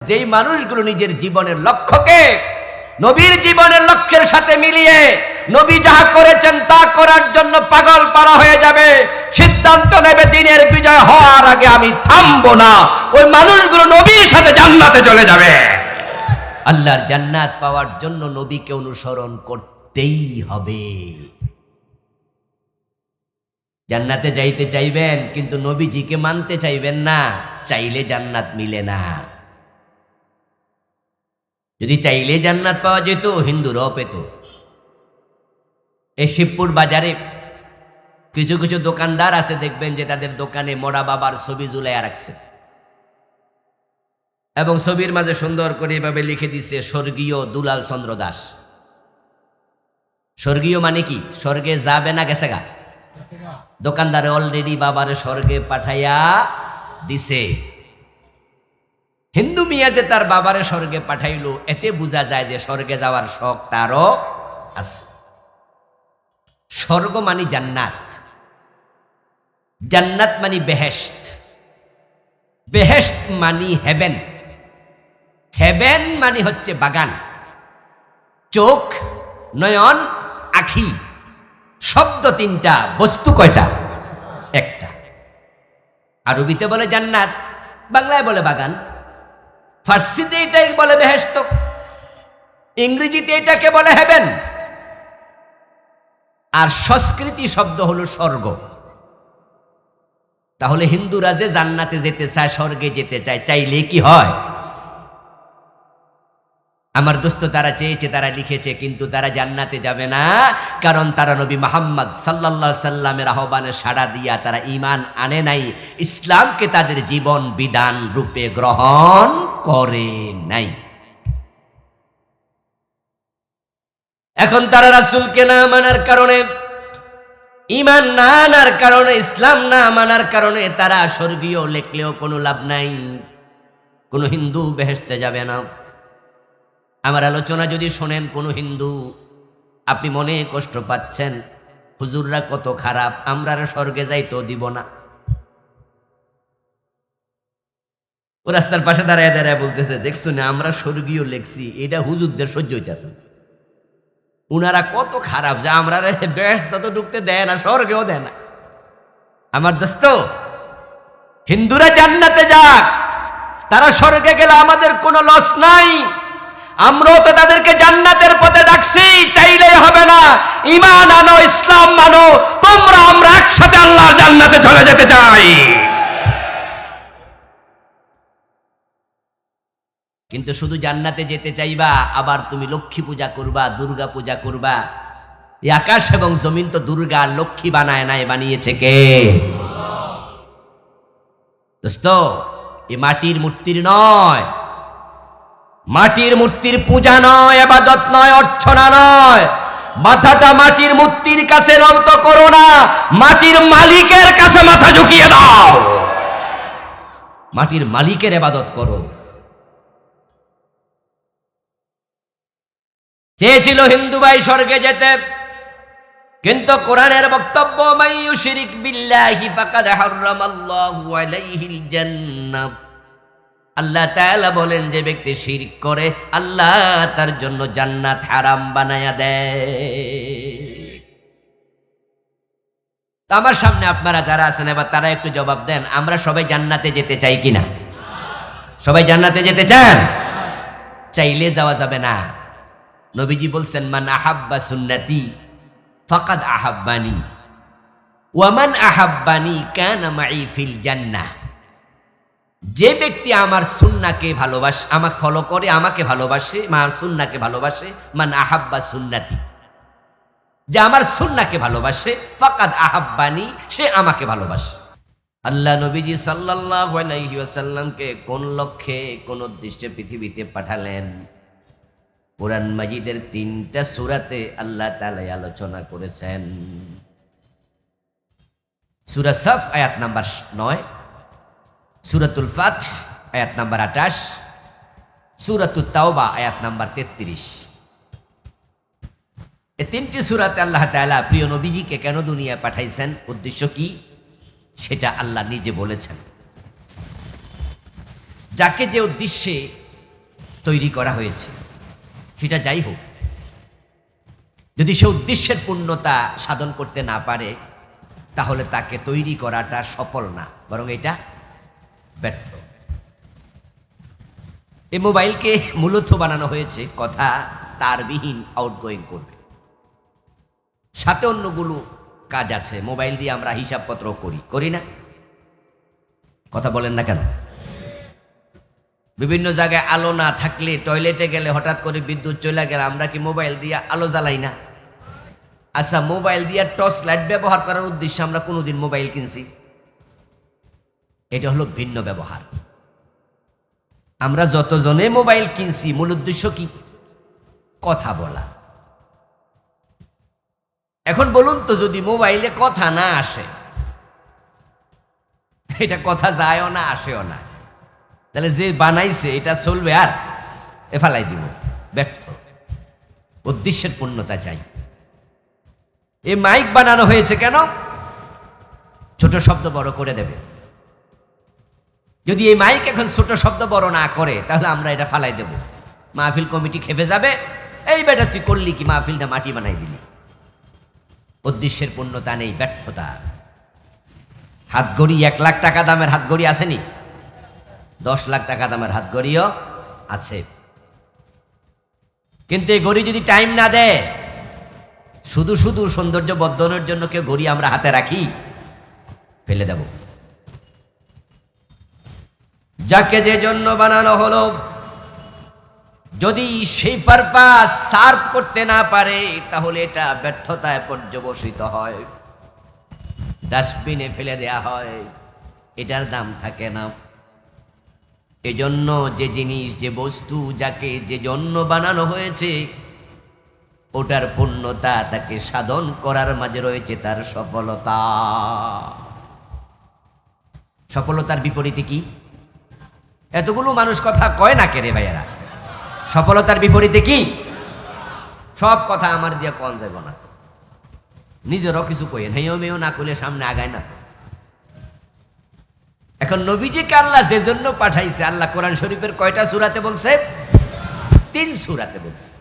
যেই মানুষগুলো নিজের জীবনের লক্ষ্যকে নবীর জীবনের লক্ষ্যের সাথে মিলিয়ে নবী যাহা করেছেন তা করার জন্য পাগল পারা হয়ে যাবে, সিদ্ধান্ত নেবে দিনের বিজয় হওয়ার আগে আমি থামবো না, ওই মানুষগুলো নবীর সাথে জান্নাতে চলে যাবে। আল্লাহর জান্নাত পাওয়ার জন্য নবীকে অনুসরণ করতেই হবে। জান্নাতে যাইতে চাইবেন কিন্তু নবীজিকে মানতে চাইবেন না, চাইলে জান্নাত মিলে না। যদি চাইলে জান্নাত পাওয়া যেত হিন্দুরাও পেত। এই শিবপুর বাজারে কিছু কিছু দোকানদার আছে, দেখবেন যে তাদের দোকানে মরা বাবার ছবি ঝুলাইয়া রাখছে এবং ছবির মাঝে সুন্দর করে এভাবে লিখে দিচ্ছে স্বর্গীয় দুলাল চন্দ্র দাস। স্বর্গীয় মানে কি? স্বর্গে যাবে না গেছে গা? দোকানদারে অলরেডি বাবারে স্বর্গে পাঠাইয়া দিছে। হিন্দু মিয়া যে তার বাবারে স্বর্গে পাঠাইলো, এতে বোঝা যায় যে স্বর্গে যাওয়ার শখ তারও আছে। স্বর্গ মানে জান্নাত, জান্নাত মানে বেহেশত, বেহেশত মানে হেভেন, হেভেন মানে হচ্ছে বাগান। চোখ, নয়ন, আখি, শব্দ তিনটা, বস্তু কয়টা? একটা। আরবিতে বলে জান্নাত, বাংলায় বলে বাগান, ফার্সিতে এটাই বলে বেহেশত, ইংরেজিতে এটাকে বলে হেভেন, আর সংস্কৃতি শব্দ হলো স্বর্গ। তাহলে হিন্দুরা যে জান্নাতে যেতে চায়, স্বর্গে যেতে চায়, চাইলে কি হয়? আমার দোস্ত তারা চেয়েছে, তারা লিখেছে, কিন্তু তারা জান্নাতে যাবে না, কারণ তারা নবী মুহাম্মদ সাল্লাল্লাহু আলাইহি সাল্লামের আহ্বানে সাড়া দিয়া তারা ঈমান আনে নাই, ইসলামকে তাদের জীবন বিধান রূপে গ্রহণ করে নাই। এখন তারা রাসূলকে না মানার কারণে, ঈমান না আনার কারণে, ইসলাম না মানার কারণে তারা স্বর্গীয় লেখলেও কোনো লাভ নাই। কোনো হিন্দু বেহেশতে যাবে না। আমার আলোচনা যদি শোনেন কোনো হিন্দু, আপনি মনে কষ্ট পাচ্ছেন, হুজুররা কত খারাপ, আমরা স্বর্গে যাইতো দিব না। ও রাস্তার পাশে দাঁড়ায় দাঁড়ায় বলতেছে, দেখছো না আমরা স্বর্গীয় লেখছি, এটা হুজুরদের সহ্য হইতেছে, উনারা কত খারাপ যা আমরা বেহেশতে তো ঢুকতে দেয় না, স্বর্গেও দেয় না। আমার দোস্ত, হিন্দুরা জান্নাতে যাক, তারা স্বর্গে গেলে আমাদের কোনো লস নাই। আমরাও তো তাদেরকে জান্নাতের পথে ডাকছি, চাইলেই হবে না, ঈমান আনো, ইসলাম মানো, তোমরা আমরা একসাথে আল্লাহর জান্নাতে চলে যেতে চাই। কিন্তু শুধু জান্নাতে যেতে চাইবা, আবার তুমি লক্ষ্মী পূজা করবা, দুর্গা পূজা করবা। এই আকাশ এবং জমিন তো দুর্গা আর লক্ষ্মী বানায় নাই, বানিয়েছে কে? দোস্ত, এই মাটির মূর্তির নয়, মাটির মূর্তির পূজা নয়, ইবাদত নয়, অর্চনা নয়। মাথাটা মাটির মূর্তির কাছে নত করো না, মাটির মালিকের কাছে মাথা ঝুঁকিয়ে দাও। মাটির মালিকের ইবাদত করো। চেয়েছিল হিন্দু ভাই স্বর্গে যেতে, কিন্তু কোরআনের বক্তব্য, মাইয়ুশরিক বিল্লাহি ফাকাদ হারামাল্লাহু আলাইহিল জান্নাহ। আল্লাহ তাআলা বলেন, যে ব্যক্তি শিরক করে আল্লাহ তার জন্য জান্নাত হারাম বানায়া দেয়। তো আমার সামনে আপনারা যারা আছেন, এবার তারা একটু জবাব দেন, আমরা সবাই জান্নাতে যেতে চাই কিনা? সবাই জান্নাতে যেতে চান? চাইলে যাওয়া যাবে না। নবীজি বলছেন, মান আহাব্বা সুন্নতি ফাকাদ আহাব্বানি ওয়া মান আহাব্বানি কানা মাই ফিল জান্নাহ। যে ব্যক্তি আমার সুন্নাহকে ভালোবাসে, আমাকে ফলো করে, আমাকে ভালোবাসে, আমার সুন্নাহকে ভালোবাসে, মান আহাব্বা সুন্নতি, যে আমার সুন্নাহকে ভালোবাসে, ফাকাদ আহাব্বানি, সে আমাকে ভালোবাসে। আল্লাহ নবীজি সাল্লাল্লাহু আলাইহি ওয়াসাল্লামকে কোন লক্ষ্যে, কোন উদ্দেশ্যে পৃথিবীতে পাঠালেন? কুরআন মাজিদের 3টা সূরাতে আল্লাহ তাআলা আলোচনা করেছেন। সূরা সাফ আয়াত নাম্বার 9, সূরাতুল ফাতহ আয়াত নাম্বার 28, সূরাতুত তাওবা আয়াত নাম্বার 33। এই 3টি সূরাতে আল্লাহ তাআলা প্রিয় নবীজিকে কেন দুনিয়ায় পাঠাইছেন, উদ্দেশ্য কি, সেটা আল্লাহ নিজে বলেছেন। যাকে যে উদ্দেশ্যে তৈরি করা হয়েছে, সেটা যাই হোক, যদি সে উদ্দেশ্যের পূর্ণতা সাধন করতে না পারে, তাহলে তাকে তৈরি করাটা সফল না, বরং এটা ব্যর্থ। এই মোবাইলকে মূলত বানানো হয়েছে কথা তারবিহীন আউটগোয়িং করবে, সাথে অন্যগুলো কাজ আছে। মোবাইল দিয়ে আমরা হিসাবপত্র করি না? কথা বলেন না কেন? বিভিন্ন জায়গায় আলো না থাকলে, টয়লেটে গেলে হঠাৎ করে বিদ্যুৎ চলে গেলে আমরা কি মোবাইল দিয়ে আলো জ্বালাই না? আচ্ছা, মোবাইল দিয়ে টর্চ লাইট ব্যবহার করার উদ্দেশ্যে আমরা কোনোদিন মোবাইল কিনছি? এটা হলো ভিন্ন ব্যবহার। আমরা যতজনে মোবাইল কিনছি, মূল উদ্দেশ্য কি? কথা বলা। এখন বলুন তো, যদি মোবাইলে কথা না আসে, এটা কথা যায়ও না আসেও না, তাহলে যে বানাইছে এটা চলবে আর এ ফালাই দিব? ব্যর্থ। উদ্দেশ্যের পূর্ণতা চাই। এই মাইক বানানো হয়েছে কেন? ছোট শব্দ বড় করে দেবে। যদি এই মাইক এখন ছোট শব্দ বড় না করে, তাহলে আমরা এটা ফালাই দেব। মাহফিল কমিটি খেপে যাবে, এই বেটা তুই করলি কি, মাহফিলটা মাটি বানাই দিলি। উদ্দেশ্যের পূর্ণতা নেই, ব্যর্থতা। হাতঘড়ি 1 লাখ টাকা দামের হাতঘড়ি আসেনি, 10 লাখ টাকা দামের হাতঘড়িও আছে, কিন্তু এই ঘড়ি যদি টাইম না দেয়, শুধু শুধু সৌন্দর্য বর্ধনের জন্য কেউ ঘড়ি আমরা হাতে রাখি? ফেলে দেব। যাকে যে জন্য বানানো হলো, যদি সেই পারপাস সার্ভ করতে না পারে, তাহলে এটা ব্যর্থতায় পর্যবসিত হয়, ডাস্টবিনে ফেলে দেয়া হয়, এটার দাম থাকে না। এজন্য যে জিনিস, যে বস্তু, যাকে যে জন্য বানানো হয়েছে, ওটার পূর্ণতা, তাকে সাধন করার মাঝে রয়েছে তার সফলতা। সফলতার বিপরীতে কি? এতগুলো মানুষ কথা কয় না কে রে ভাইয়ারা? সফলতার বিপরীতে কি? সব কথা আমার দিয়ে কন যাব না, নিজেরও কিছু কইেন, হেও মেও না করলে সামনে আগায় না। এখন নবীজিকে আল্লাহ যে জন্য পাঠাইছে, আল্লাহ কোরআন শরীফের কয়টা সূরাতে বলছে? 3 সূরাতে বলছে।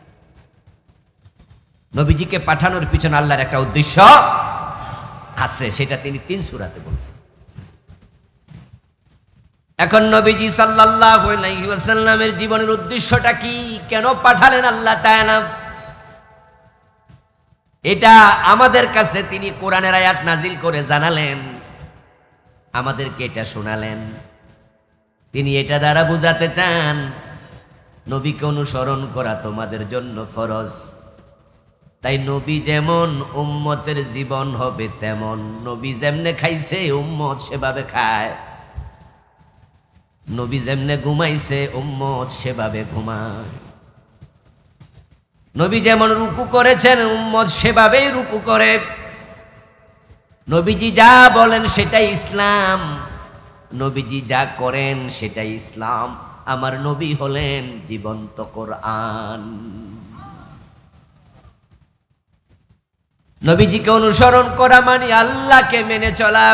নবীজিকে পাঠানোর পিছনে আল্লাহর একটা উদ্দেশ্য আছে, সেটা তিনি 3 সূরাতে বলছেন। এখন নবীজি সাল্লাল্লাহু আলাইহি ওয়াসাল্লামের জীবনের উদ্দেশ্যটা কি? কেন পাঠালেন আল্লাহ তাআলা? এটা আমাদের কাছে তিনি কোরআনের আয়াত নাজিল করে জানালেন, আমাদেরকে এটা শোনালেন। তিনি এটা দ্বারা বুঝাতে চান, নবীকে অনুসরণ করা তোমাদের জন্য ফরজ। তাই নবী যেমন, উম্মতের জীবন হবে তেমন। নবী যেমনে খাইছে, উম্মত সেভাবে খায়। নবী যেমনে ঘুমাইছে, উম্মত সেভাবে ঘুমায়। নবী যেমন রুকু করেছেন, উম্মত সেভাবেই রুকু করে। নবীজি যা বলেন সেটাই ইসলাম, নবীজি যা করেন সেটাই ইসলাম। আমার নবী হলেন জীবন্ত কোরআন। নবীজিকে অনুসরণ করা মানে আল্লাহকে মেনে চলা।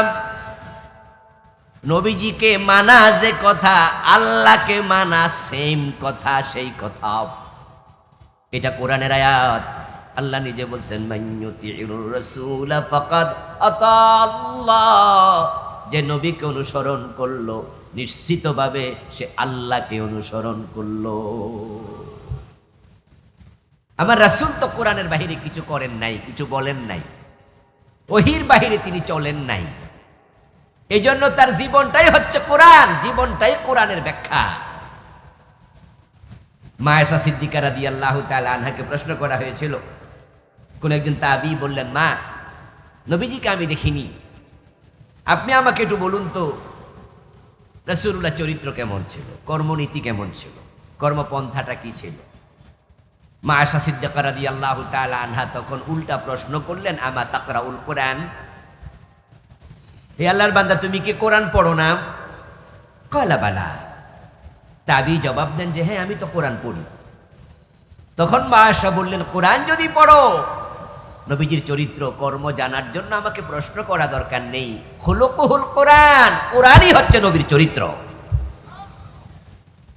নবীজিকে মানা যে কথা, আল্লাহকে মানা সেম কথা, সেই কথা। এটা কোরআনের আয়াত। আল্লাহ নিজে বলছেন, মাইয়ুতিউর রাসূল ফাকাদ আতাল্লাহ। যে নবীকে অনুসরণ করলো, নিশ্চিতভাবে সে আল্লাহকে অনুসরণ করলো। আমার রাসূল তো কোরআনের বাহিরে কিছু করেন নাই, কিছু বলেন নাই, ওহীর বাহিরে তিনি চলেন নাই। এই জন্য তার জীবনটাই হচ্ছে কোরআন, জীবনটাই কোরআনের ব্যাখ্যা। মা আয়েশা সিদ্দিকা রাদিয়াল্লাহু তাআলা আনহাকে প্রশ্ন করা হয়েছিল। কোন একজন তাবী বললেন, মা, নবীজিকে আমি দেখিনি, আপনি আমাকে একটু বলুন তো রাসূলুল্লাহ চরিত্র কেমন ছিল, কর্মনীতি কেমন ছিল, কর্মপন্থাটা কি ছিল। মা আয়েশা সিদ্দিকা রাদিয়াল্লাহু তাআলা আনহা তখন উল্টা প্রশ্ন করলেন, আমা তাকরাউল কোরআন, হে আল্লাহর বান্দা, তুমি কি কোরআন পড়ো না? ক্বালা বালা। তাবী জবাব দেন যে, হ্যাঁ, আমি তো কোরআন পড়ি। তখন মা আয়েশা বললেন, কোরআন যদি পড়ো, নবীজির চরিত্র কর্ম জানার জন্য আমাকে প্রশ্ন করা দরকার নেই। খুলুকুহুল কোরআন, কোরআনই হচ্ছে নবীর চরিত্র।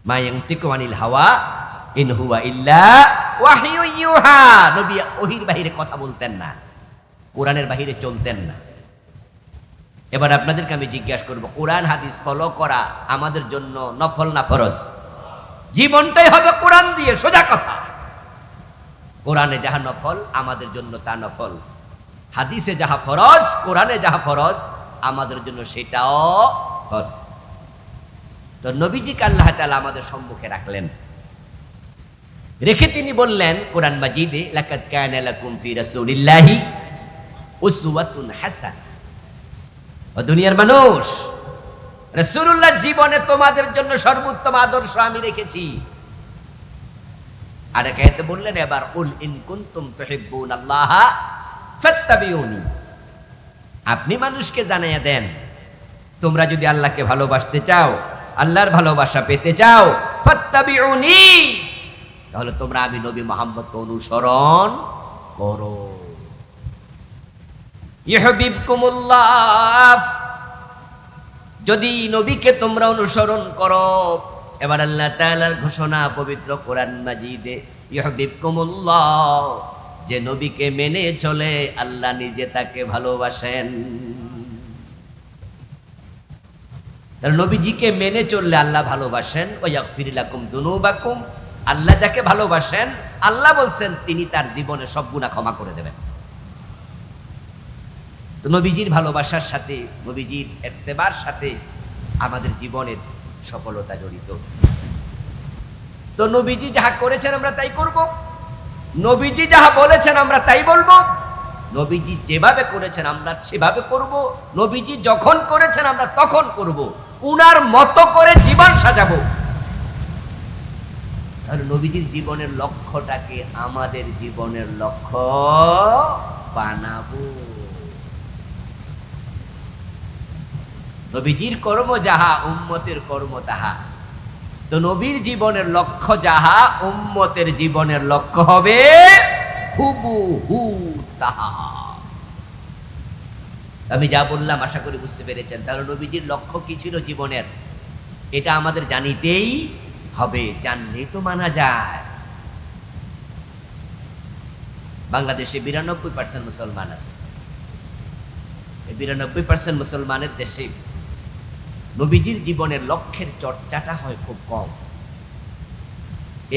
মা ইয়ানতিকু আনিল হাওয়া ইন হুয়া ইল্লা ওয়াহয়ু ইউহা। নবী ওহীর বাহিরে কথা বলতেন না, কোরআনের বাহিরে চলতেন না। এবার আপনাদেরকে আমি জিজ্ঞাসা করব, কোরআন হাদিস ফলো করা আমাদের জন্য নফল না ফরজ? জীবনটাই হবে কোরআন দিয়ে, সোজা কথা। কোরআনে যাহা নফল আমাদের জন্য তা নফল, হাদিসে যাহা ফরজ, কোরআনে যাহা ফরজ আমাদের জন্য সেটাও ফরজ। তো নবীজিকে আল্লাহ তাআলা আমাদের সম্মুখে রাখলেন, রেখে তিনি বললেন কোরআন মাজিদে, লাকাদ কানা লাকুম ফি রাসূলিল্লাহি উসওয়াতুন হাসানাহ। ও দুনিয়ার মানুষ, রাসূলুল্লাহর জীবনে তোমাদের জন্য সর্বোত্তম আদর্শ আমি রেখেছি। আর এতে বললেন এবার, কুল ইন কুনতুম তুহিব্বুনাল্লাহ ফাত্তাবিউনি। আপনি মানুষকে জানিয়ে দেন, তোমরা যদি আল্লাহকে ভালোবাসতে চাও, আল্লাহর ভালোবাসা পেতে চাও, ফাত্তাবিউনি, তাহলে তোমরা আমি নবী মুহাম্মদকে অনুসরণ করো। ইউহিব্বুকুমুল্লাহ, যদি নবীকে তোমরা অনুসরণ করো। এবার আল্লাহ তাআলার ঘোষণা পবিত্র কোরআন মাজিদে, ইউহিব্বুকুমুল্লাহ, যে নবীকে মেনে চলে আল্লাহ নিজে তাকে ভালোবাসেন। তাহলে নবীজিকে মেনে চললে আল্লাহ ভালোবাসেন। ওয়া ইয়াগফির লাকুম যুনুবাকুম, আল্লাহ যাকে ভালোবাসেন, আল্লাহ বলছেন তিনি তার জীবনে সব গুনাহ ক্ষমা করে দেবেন। তো নবীজির ভালোবাসার সাথে, নবীজির ইত্তেবার সাথে আমাদের জীবনের সফলতা জড়িত। তো নবীজি যাহা করেছেন আমরা তাই করব, নবীজি যাহা বলেছেন আমরা তাই বলবো, নবীজি যেভাবে করেছেন আমরা সেভাবে করব, নবীজি যখন করেছেন আমরা তখন করব, উনার মতো করে জীবন সাজাবো। তাহলে নবীজির জীবনের লক্ষ্যটাকে আমাদের জীবনের লক্ষ্য বানাবো। নবীজির কর্ম যাহা উম্মতের কর্ম তাহা। তো নবীর জীবনের লক্ষ্য যাহা, উম্মতের জীবনের লক্ষ্য হবে হুবহু তাহা। আমি যা বললাম আশা করি বুঝতে পেরেছেন। তাহলে নবীজির লক্ষ্য কি ছিল জীবনের, এটা আমাদের জানিতেই হবে, জানলেই তো মানা যায়। বাংলাদেশে 92% মুসলমান আছে। এই 92% মুসলমানের দেশে নবীজির জীবনের লক্ষ্যের চর্চাটা হয় খুব কম,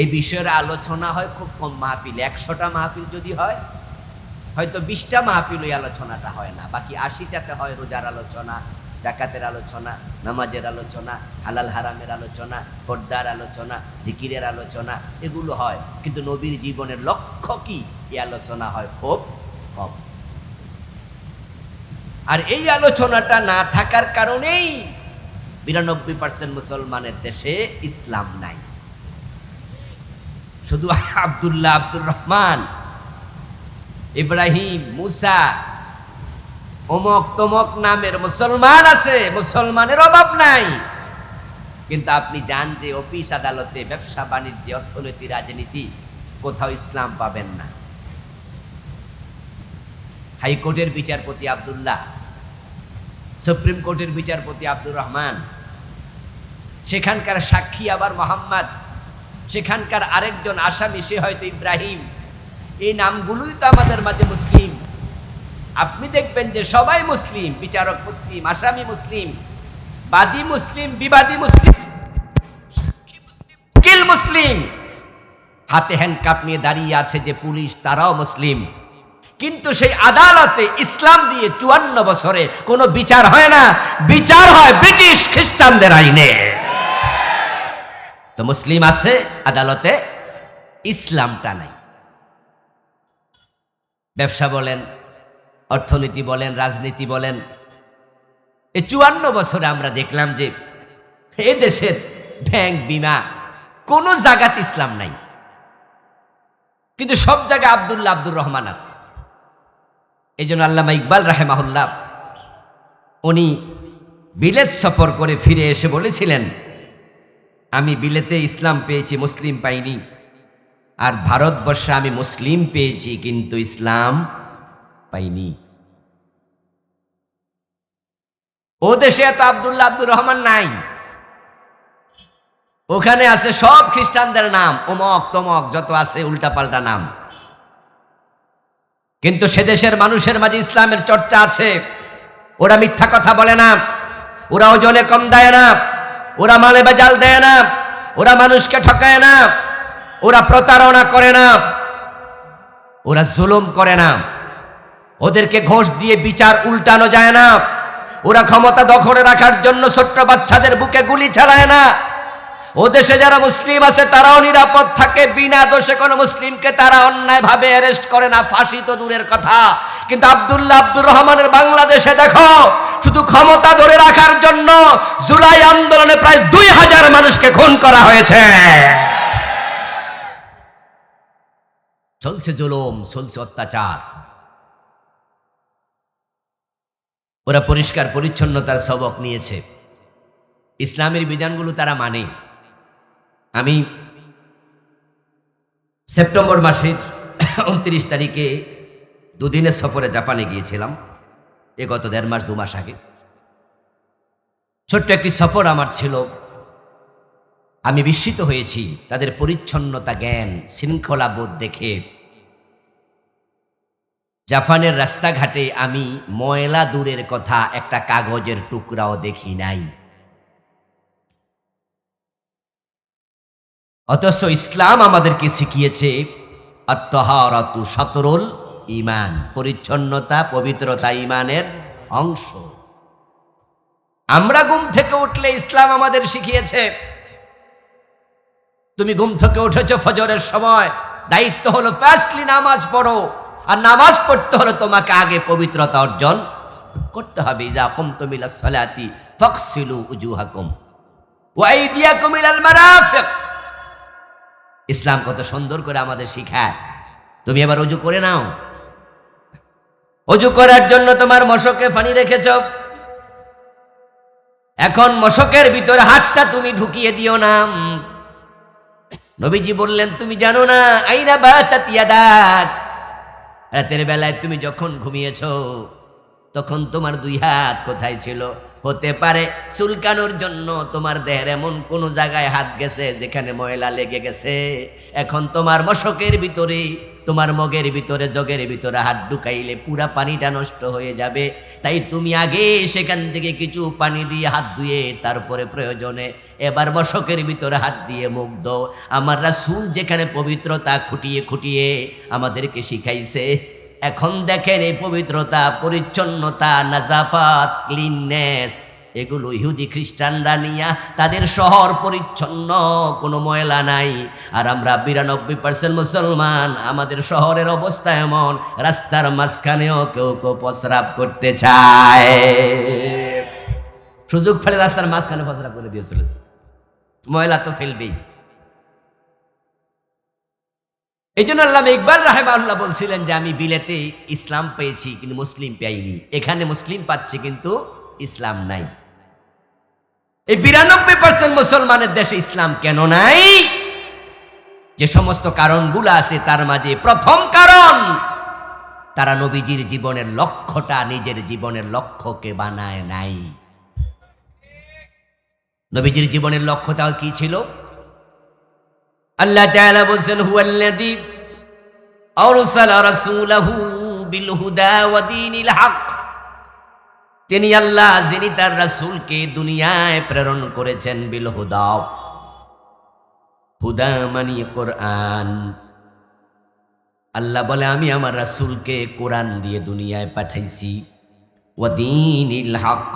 এই বিষয়ের আলোচনা হয় খুব কম মাহফিলে। 100টা মাহফিল যদি হয়, হয়তো 20টা মাহফিল ওই আলোচনাটা হয় না, বাকি 80টাতে হয় রোজার আলোচনা, জাকাতের আলোচনা, নামাজের আলোচনা, হালাল হারামের আলোচনা, পর্দার আলোচনা, জিকিরের আলোচনা, এগুলো হয়। কিন্তু নবীর জীবনের লক্ষ্য কি, এই আলোচনা হয় খুব কম। আর এই আলোচনাটা না থাকার কারণেই 92% মুসলমানের দেশে ইসলাম নাই। শুধু আব্দুল্লাহ, আব্দুর রহমান, ইব্রাহিম, মুসা, অমক তমক নামের মুসলমান আছে, মুসলমানের অভাব নাই। কিন্তু আপনি জান যে অফিস আদালতে, ব্যবসা বাণিজ্যে, অর্থনীতি, রাজনীতি, কোথাও ইসলাম পাবেন না। হাইকোর্টের বিচারপতি আব্দুল্লাহ, সুপ্রিম কোর্টের বিচারপতি আব্দুর রহমান, সেখানকার সাক্ষী আবার মোহাম্মদ, সেখানকার আরেকজন আসামি সে হয়তো ইব্রাহিম। এই নামগুলোই তো আমাদের মাঝে মুসলিম। আপনি দেখবেন যে সবাই মুসলিম, বিচারক মুসলিম, আসামি মুসলিম, বাদী মুসলিম, বিবাদী মুসলিম, উকিল মুসলিম, হাতে হ্যান্ডকাপ নিয়ে দাঁড়িয়ে আছে যে পুলিশ, তারাও মুসলিম। কিন্তু সেই আদালতে ইসলাম দিয়ে 54 বছরে কোনো বিচার হয় না, বিচার হয় ব্রিটিশ খ্রিস্টানদের আইনে। তো মুসলিম আছে আদালতে, ইসলামটা নাই। ব্যবসা বলেন, অর্থনীতি বলেন, রাজনীতি বলেন, এই 54 বছরে আমরা দেখলাম যে এ দেশের ব্যাংক, বিমা, কোন জায়গাতে ইসলাম নাই। কিন্তু সব জায়গায় আব্দুল্লাহ, আব্দুর রহমান আছে। এই জন্য আল্লামা ইকবাল রাহেমাহুল্লাহ উনি বিলেত সফর করে ফিরে এসে বলেছিলেন, আমি বিলেতে ইসলাম পেয়েছি, মুসলিম পাইনি, আর ভারতবর্ষে আমি মুসলিম পেয়েছি কিন্তু ইসলাম পাইনি। ও দেশে এত আব্দুল্লাহ, আব্দুর রহমান নাই, ওখানে আছে সব খ্রিস্টানদের নাম, অমক তমক যত আছে উল্টাপাল্টা নাম। কিন্তু সে দেশের মানুষের মাঝে ইসলামের চর্চা আছে। ওরা মিথ্যা কথা বলে না, ওরা ওজনে কম দেয় না, ওরা মালে বেজাল দেয় না, ওরা মানুষকে ঠকায় না, ওরা প্রতারণা করে না, ওরা জুলুম করে না, ওদেরকে ঘোষ দিয়ে বিচার উল্টানো যায় না, ওরা ক্ষমতা দখলে রাখার জন্য ছোট্ট বাচ্চাদের বুকে গুলি চালায় না। ও দেশে যারা মুসলিম আছে তারাও নিরাপদ থাকে, বিনা দোষে কোনো মুসলিমকে তারা অন্যায়ভাবে অ্যারেস্ট করে না, ফাঁসি তো দূরের কথা। কিন্তু আব্দুর রহমানের বাংলাদেশে দেখো, শুধু ক্ষমতা ধরে রাখার জন্য জুলাই আন্দোলনে প্রায় 2000 মানুষকে খুন করা হয়েছে। চলছে জুলুম, চলছে অত্যাচার। ওরা পরিষ্কার পরিচ্ছন্নতার সবক নিয়েছে, ইসলামের বিধানগুলো তারা মানে। আমি সেপ্টেম্বর মাসের 29 তারিখে দুদিনের সফরে জাপানে গিয়েছিলাম, গত 1.5 মাস 2 মাস আগে। ছোট্ট একটি সফর আমার ছিল। আমি বিস্মিত হয়েছি তাদের পরিচ্ছন্নতা জ্ঞান, শৃঙ্খলা বোধ দেখে। জাপানের রাস্তাঘাটে আমি ময়লা দূরের কথা একটা কাগজের টুকরাও দেখি নাই। অথচ ইসলাম আমাদেরকে শিখিয়েছে আত-তাহারাতু শাতরুল ঈমান, পরিচ্ছন্নতা পবিত্রতা ঈমানের অংশ। আমরা ঘুম থেকে উঠলে ইসলাম আমাদের শিখিয়েছে, তুমি ঘুম থেকে উঠেছো ফজরের সময়, দায়িত্ব হলো ফার্স্টলি নামাজ পড়ো, আর নামাজ পড়তে হলো তোমাকে আগে পবিত্রতা অর্জন করতে হবে। ইযা কুমতুম ইলাস সালাতি ফাগসিলু উজুহাকুম ওয়া আইদিয়াকুম ইলাল মারাফিক। ইসলাম কত সুন্দর করে আমাদের শিখায়। তুমি এবার ওযু করে নাও, ওযু করার জন্য তোমার মশকে পানি রেখেছ, এখন মশকের ভিতরে হাতটা তুমি ঢুকিয়ে দিও না। নবীজি বললেন, তুমি জানো না আইনা বাতাত ইয়াদাক, রাতের বেলায় তুমি যখন ঘুমিয়েছ তখন তোমার 2 হাত কোথায় ছিল? হতে পারে চুলকানোর জন্য তোমার দেহের এমন কোন জায়গায় হাত গেছে যেখানে ময়লা লেগে গেছে। এখন তোমার মশকের ভিতরে, তোমার মগের ভিতরে, জগের ভিতরে হাত ঢুকাইলে পুরা পানিটা নষ্ট হয়ে যাবে। তাই তুমি আগে সেখান থেকে কিছু পানি দিয়ে হাত ধুয়ে তারপরে প্রয়োজনে এবার মশকের ভিতরে হাত দিয়ে মুখ দাও। আমার রাসূল যেখানে পবিত্রতা খুঁটিয়ে খুঁটিয়ে আমাদেরকে শিখাইছে, এখন দেখেন এই পবিত্রতা, পরিচ্ছন্নতা, নাজাফাত, ক্লিননেস, এগুলো ইহুদি খ্রিস্টানরা নিয়া তাদের শহর পরিচ্ছন্ন, কোনো ময়লা নাই। আর আমরা 92% মুসলমান, আমাদের শহরের অবস্থা এমন, রাস্তার মাঝখানেও কেউ কেউ প্রস্রাব করতে চায়, সুযোগ ফেলে রাস্তার মাঝখানে প্রস্রাব করে দিয়েছিল। ময়লা তো ফেলবেই। এই জন্য আল্লামা ইকবাল রাহিমাহুল্লাহ বলছিলেন যে আমি বিলেতে ইসলাম পেয়েছি কিন্তু মুসলিম পাইনি, এখানে মুসলিম পাচ্ছি কিন্তু ইসলাম নাই। এই 92% মুসলমানের দেশে ইসলাম কেন নাই? যে সমস্ত কারণগুলো আছে তার মাঝে প্রথম কারণ, তারা নবীজির জীবনের লক্ষ্যটা নিজের জীবনের লক্ষ্যকে বানায় নাই। নবীজির জীবনের লক্ষ্যটা কি ছিল? আল্লাহ তাআলা বলেন, হুয়াল্লাযী আরসালা রাসূলাহু বিল হুদা ওয়া দীনিল হক। তিনি আল্লাহ যিনি তার রাসূলকে দুনিয়ায় প্রেরণ করেছেন বিল হুদা, হুদা মানে কোরআন। আল্লাহ বলে আমি আমার রাসূলকে কোরআন দিয়ে দুনিয়ায় পাঠাইছি। ওয়া দীনিল হক,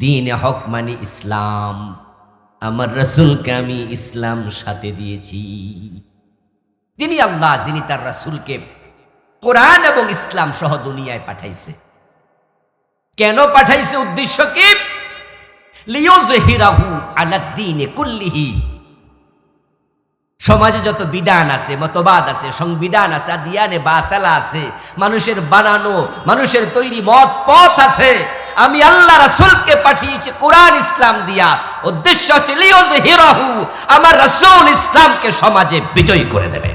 দ্বীনে হক মানে ইসলাম, আমার রাসূলকে আমি ইসলাম সাথে দিয়েছি। তিনি আল্লাহ যিনি তার রাসূলকে কোরআন এবং ইসলাম সহ দুনিয়ায় পাঠাইছে। কেন পাঠাইছে? উদ্দেশ্য কি? লিয়ুযহিরাহু আলা দ্বীনি কুল্লিহি। সমাজে যত বিধান আছে, মতবাদ আছে, সংবিধান আছে, আদিয়ানে বাতালা আছে, মানুষের বানানো, মানুষের তৈরি মত পথ আছে, আমি আল্লাহ রাসূলকে পাঠিয়েছি কোরআন ইসলাম দিয়া। উদ্দেশ্য হচ্ছে লিয়ুযহিরাহু, আমার রাসূল ইসলামকে সমাজে বিজয়ী করে দেবে।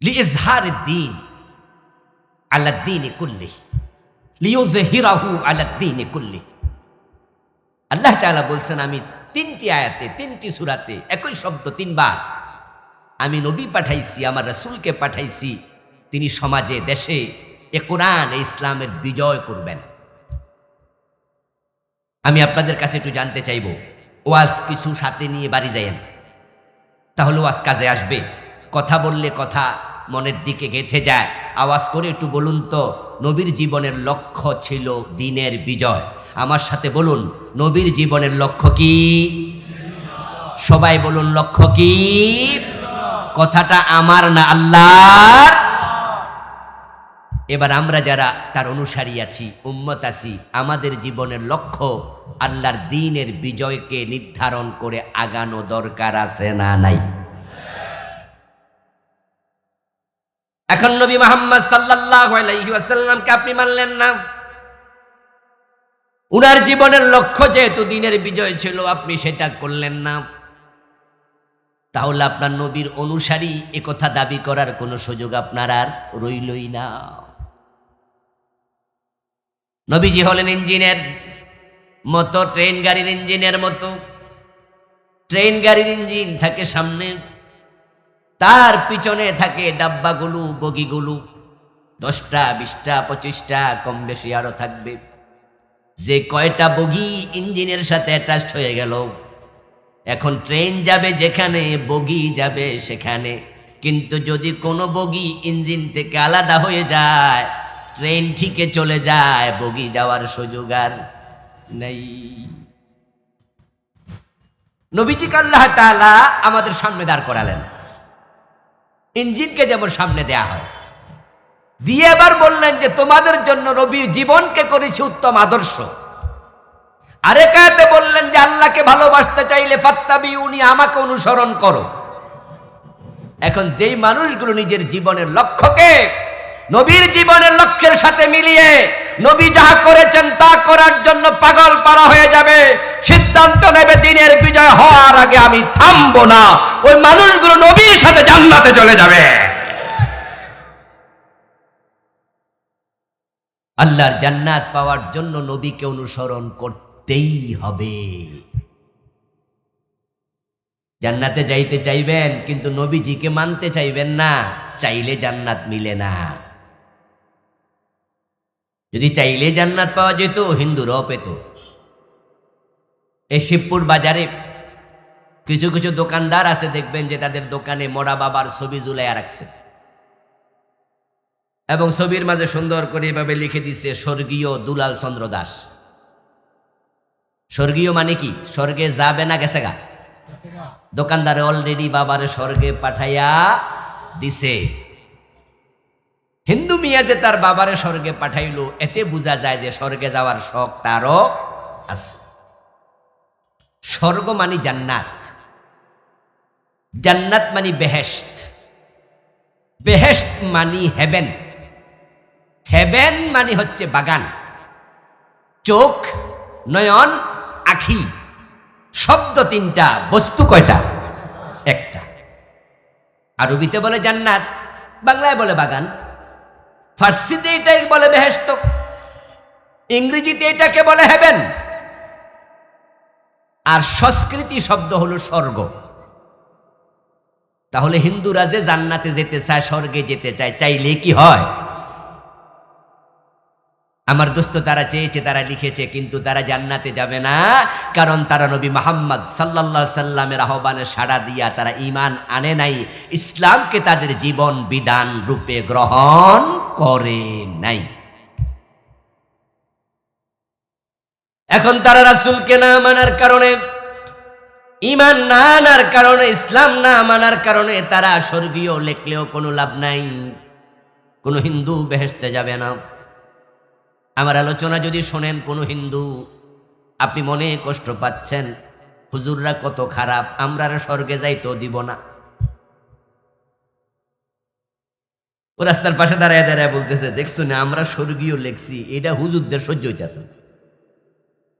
লিইজহারিদ দ্বীন আলা দ্বীনি কুল্লিহি, লিয়ুযহিরাহু আলা দ্বীনি কুল্লিহি। আল্লাহ তাআলা বলছেন, আমি 3টি আয়াতে 3টি সূরাতে একই শব্দ 3বার, আমি নবী পাঠাইছি, আমার রাসূলকে পাঠাইছি, তিনি সমাজে দেশে এ কোরআন এ ইসলামের বিজয় করবেন। আমি আপনাদের কাছে একটু জানতে চাইব, ওয়াজ কিছু সাথে নিয়ে বাড়ি যায়েন, তাহলে ওয়াজ কাজে আসবে। কথা বললে কথা মনের দিকে গেঁথে যায়। আওয়াজ করে একটু বলুন তো, নবীর জীবনের লক্ষ্য ছিল দ্বীনের বিজয়। আমার সাথে বলুন, নবীর জীবনের লক্ষ্য কি? সবাই বলুন, লক্ষ্য কি? কথাটা আমার না আল্লাহর। এবার আমরা যারা তার অনুসারী আছি, উম্মত আছি, আমাদের জীবনের লক্ষ্য আল্লাহর দ্বীনের বিজয়কে নির্ধারণ করে আগানো দরকার আছে না নাই? এখন নবী মুহাম্মদ সাল্লাল্লাহু আলাইহি ওয়াসাল্লামকে আপনি মানলেন না। উনার জীবনের লক্ষ্য যেহেতু দ্বীনের বিজয় ছিল, আপনি সেটা করলেন না, তাহলে আপনার নবীর অনুসারী একথা দাবি করার কোনো সুযোগ আপনার আর রইলই না। নবীজি হলেন ইঞ্জিনের মতো, ট্রেন গাড়ির ইঞ্জিনের মতো। ট্রেন গাড়ির ইঞ্জিন থাকে সামনে, তার পিছনে থাকে ডাব্বাগুলো, বগিগুলো, 10টা 20টা 25টা, কম বেশি আরো থাকবে। যে কয়টা বগি ইঞ্জিনের সাথে অ্যাটাচড হয়ে গেল, এখন ট্রেন যাবে যেখানে, বগি যাবে সেখানে। কিন্তু যদি কোনো বগি ইঞ্জিন থেকে আলাদা হয়ে যায়, ট্রেন ঠিকই চলে যায়, বগি যাওয়ার সুযোগ আর নেই। নবীজিকে আল্লাহ তাআলা আমাদের সামনে দাঁড় করালেন, ইঞ্জিনকে যেমন সামনে দেয়া হয়, দিয়ে এবার বললেন যে তোমাদের জন্য নবীর জীবনকে করেছি উত্তম আদর্শ। আরেক আয়াতে বললেন যে আল্লাহকে ভালোবাসতে চাইলে ফাত্তাবিউনি, আমাকে অনুসরণ করো। এখন যেই মানুষগুলো নিজের জীবনের লক্ষ্যকে নবীর জীবনের লক্ষ্যের সাথে মিলিয়ে নবী যাহা করেছেন তা করার জন্য পাগল পারা হয়ে যাবে, সিদ্ধান্ত নেবে দ্বীনের বিজয় হওয়ার আগে আমি থামবো না, ওই মানুষগুলো নবীর সাথে জান্নাতে চলে যাবে। আল্লাহর জান্নাত পাওয়ার জন্য নবীকে অনুসরণ করতেই হবে। জান্নাতে যাইতে চাইবেন কিন্তু নবীজিকে মানতে চাইবেন না, চাইলে জান্নাত মিলে না। যদি চাইলে জান্নাত পাওয়া যেত, হিন্দুরাও পেত। এই শিবপুর বাজারে কিছু কিছু দোকানদার আছে, দেখবেন যে তাদের দোকানে মরা বাবার ছবি ঝুলাইয়া রাখছে এবং ছবির মাঝে সুন্দর করে এভাবে লিখে দিচ্ছে স্বর্গীয় দুলাল চন্দ্র দাস। স্বর্গীয় মানে কি? স্বর্গে যাবে না গেছে গা? দোকানদারে অলরেডি বাবারে স্বর্গে পাঠাইয়া দিছে। হিন্দু মিয়া যে তার বাবারে স্বর্গে পাঠাইলো, এতে বোঝা যায় যে স্বর্গে যাওয়ার শখ তারও আছে। স্বর্গ মানে জান্নাত, জান্নাত মানে বেহেশত, বেহেশত মানে হেভেন, হেভেন মানে হচ্ছে বাগান। চোখ, নয়ন, আখি, শব্দ 3টা, বস্তু কয়টা? একটা। আরবিতে বলে জান্নাত, বাংলায় বলে বাগান, ফার্সিতে এটাই বলে বেহেশত, ইংরেজিতে এটাকে বলে হেভেন, আর সংস্কৃতি শব্দ হলো স্বর্গ। তাহলে হিন্দুরা যে জান্নাতে যেতে চায়, স্বর্গে যেতে চায়, চাইলে কি হয়? আমার দোস্ত তারা চেয়েছে, তারা লিখেছে, কিন্তু তারা জান্নাতে যাবে না, কারণ তারা নবী মুহাম্মদ সাল্লাল্লাহু আলাইহি সাল্লামের আহ্বানে সাড়া দিয়া তারা ঈমান আনে নাই, ইসলামকে তাদের জীবন বিধান রূপে গ্রহণ করে নাই। এখন তারা রাসূলকে না মানার কারণে, ঈমান না আনার কারণে, ইসলাম না মানার কারণে তারা স্বর্গীয় লেখলেও কোনো লাভ নাই। কোনো হিন্দু বেহেশতে যাবে না। আমার আলোচনা যদি শোনেন কোনো হিন্দু, আপনি মনে কষ্ট পাচ্ছেন, হুজুররা কত খারাপ, আমরা স্বর্গে যাইতেও দিব না। ও রাস্তার পাশে দাঁড়ায় দাঁড়ায় বলতেছে, দেখছো না আমরা স্বর্গীয় লেখছি, এটা হুজুরদের সহ্য হইতেছে।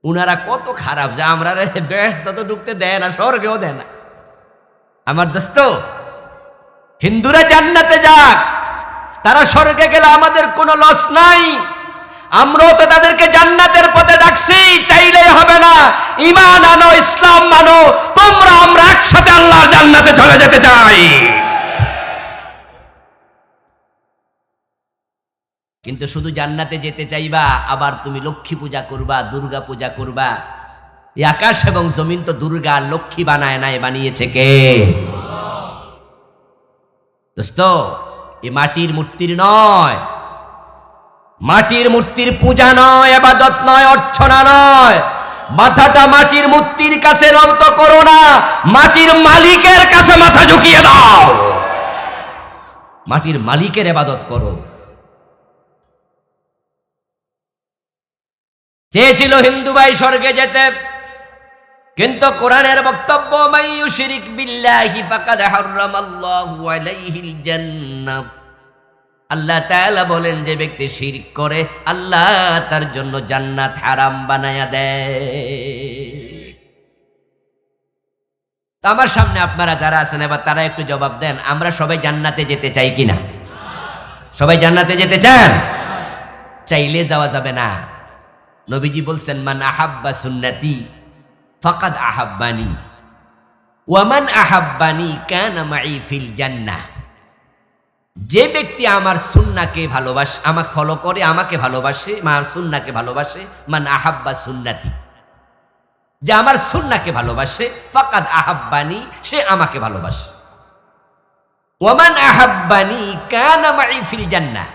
উনারা কত খারাপ যে আমরা বেহেশতে তো ঢুকতে দেয় না, স্বর্গেও দেয় না। আমার দোস্ত, হিন্দুরা জান্নাতে যাক, তারা স্বর্গে গেলে আমাদের কোনো লস নাই। আমরাও তো তাদেরকে জান্নাতের পথে ডাকছি, চাইলেই হবে না। ঈমান আনো, ইসলাম মানো, তোমরা আমরা একসাথে আল্লাহর জান্নাতে চলে যেতে চাই। কিন্তু শুধু জান্নাতে যেতে চাইবা, আবার তুমি লক্ষ্মী পূজা করবা, দুর্গা পূজা করবা। এই আকাশ এবং জমিন তো দুর্গা আর লক্ষ্মী বানায় নাই, বানিয়েছে কে? দোস্ত, এই মাটির মূর্তির নয়, মাটির মূর্তির পূজা নয়, ইবাদত নয়, অর্চনা নয়। মাথাটা মাটির মূর্তির কাছে নত করো না, মাটির মালিকের কাছে মাথা ঝুঁকিয়ে দাও। মাটির মালিকের ইবাদত করো। চেয়েছিল হিন্দু ভাই স্বর্গে যেতে, কিন্তু কোরআনের বক্তব্য, মান ইউশরিক বিল্লাহি ফাকাদ হারামাল্লাহু আলাইহিল জান্নাহ। আল্লাহ তাআলা বলেন, যে ব্যক্তি শিরক করে আল্লাহ তার জন্য জান্নাত হারাম বানায়া দেয়। তো আমার সামনে আপনারা যারা আছেন, এবার তারা একটু জবাব দেন, আমরা সবাই জান্নাতে যেতে চাই কিনা? সবাই জান্নাতে যেতে চান? চাইলে যাওয়া যাবে না। নবীজি বলছেন, মান আহাব্বা সুন্নতি ফাকাদ আহাব্বানি ওয়া মান আহাব্বানি কানা মাই ফিল জান্নাহ। যে ব্যক্তি আমার সুন্নাহকে ভালোবাসে, আমাকে ফলো করে, আমাকে ভালোবাসে, আমার সুন্নাহকে ভালোবাসে, মান আহাব্বা সুন্নতি, যে আমার সুন্নাহকে ভালোবাসে, ফাকাদ আহাব্বানি, সে আমাকে ভালোবাসে। ওয়া মান আহাব্বানি কানা মাই ফিল জান্নাহ,